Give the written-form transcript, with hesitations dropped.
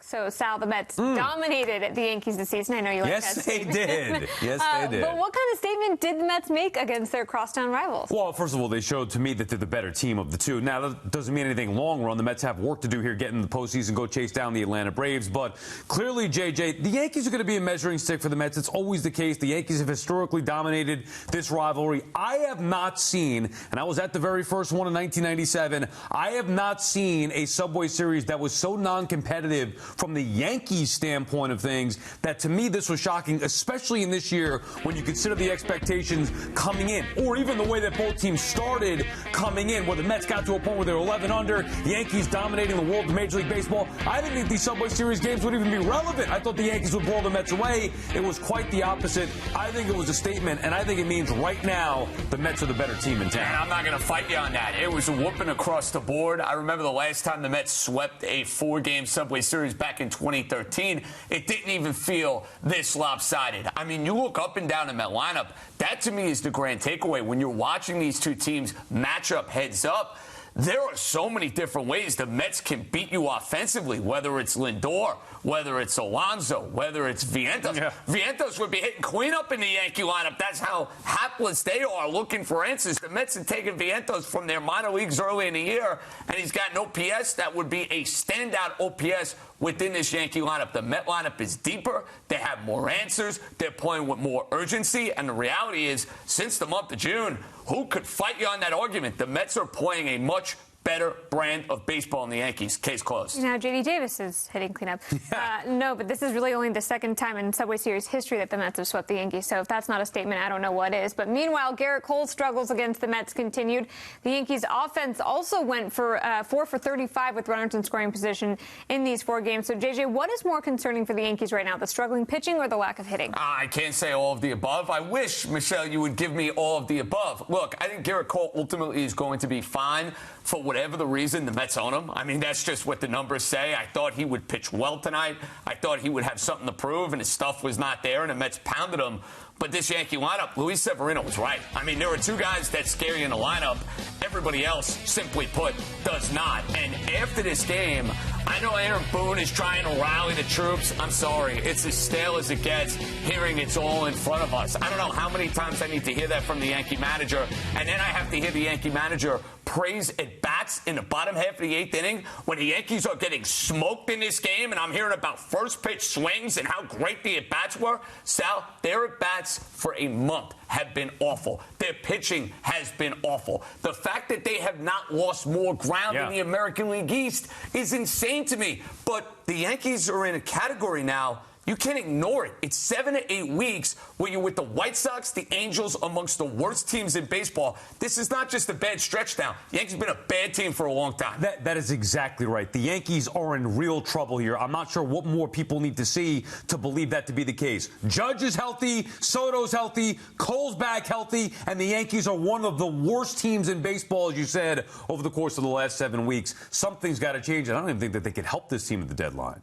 So, Sal, the Mets dominated the Yankees this season. I know you like that statement. Yes, they did. But what kind of statement did the Mets make against their crosstown rivals? Well, first of all, they showed to me that they're the better team of the two. Now, that doesn't mean anything long run. The Mets have work to do here, get in the postseason, go chase down the Atlanta Braves. But clearly, JJ, the Yankees are going to be a measuring stick for the Mets. It's always the case. The Yankees have historically dominated this rivalry. I have not seen, and I was at the very first one in 1997, I have not seen a Subway Series that was so non-competitive from the Yankees standpoint of things that to me this was shocking, especially in this year when you consider the expectations coming in, or even the way that both teams started coming in, where the Mets got to a point where they're 11 under, Yankees dominating the world of Major League Baseball. I didn't think these Subway Series games would even be relevant. I thought the Yankees would blow the Mets away. It was quite the opposite. I think it was a statement, and I think it means right now the Mets are the better team in town. And I'm not going to fight you on that. It was a whooping across the board. I remember the last time the Mets swept a 4-game Subway Series back in 2013. It didn't even feel this lopsided. I mean, you look up and down in that lineup. That, to me, is the grand takeaway. When you're watching these two teams match up heads up, there are so many different ways the Mets can beat you offensively, whether it's Lindor, whether it's Alonso, whether it's Vientos. Yeah. Vientos would be hitting cleanup in the Yankee lineup. That's how hapless they are looking for answers. The Mets have taken Vientos from their minor leagues early in the year, and he's got an OPS that would be a standout OPS within this Yankee lineup. The Met lineup is deeper. They have more answers. They're playing with more urgency. And the reality is, since the month of June, who could fight you on that argument? The Mets are playing a much better brand of baseball in the Yankees. Case closed. Now, J.D. Davis is hitting cleanup. No, but this is really only the second time in Subway Series history that the Mets have swept the Yankees. So if that's not a statement, I don't know what is. But meanwhile, Garrett Cole's struggles against the Mets continued. The Yankees offense also went for 4 for 35 with runners in scoring position in these 4 games. So, J.J., what is more concerning for the Yankees right now, the struggling pitching or the lack of hitting? I can't say all of the above. I wish, Michelle, you would give me all of the above. Look, I think Garrett Cole ultimately is going to be fine for whatever the reason the Mets own him. I mean, that's just what the numbers say. I thought he would pitch well tonight. I thought he would have something to prove, and his stuff was not there, and the Mets pounded him. But this Yankee lineup, Luis Severino was right. I mean, there are 2 guys that scare you in the lineup. Everybody else, simply put, does not. And after this game, I know Aaron Boone is trying to rally the troops. I'm sorry. It's as stale as it gets, hearing it's all in front of us. I don't know how many times I need to hear that from the Yankee manager. And then I have to hear the Yankee manager praise at bats in the bottom half of the 8th inning when the Yankees are getting smoked in this game. And I'm hearing about first pitch swings and how great the at bats were. Sal, their at bats for a month have been awful. Their pitching has been awful. The fact that they have not lost more ground in the American League East is insane to me. But the Yankees are in a category now. You can't ignore it. It's 7 to 8 weeks where you're with the White Sox, the Angels, amongst the worst teams in baseball. This is not just a bad stretch now. The Yankees have been a bad team for a long time. That is exactly right. The Yankees are in real trouble here. I'm not sure what more people need to see to believe that to be the case. Judge is healthy, Soto's healthy, Cole's back healthy, and the Yankees are one of the worst teams in baseball, as you said, over the course of the last 7 weeks. Something's got to change, and I don't even think that they can help this team at the deadline.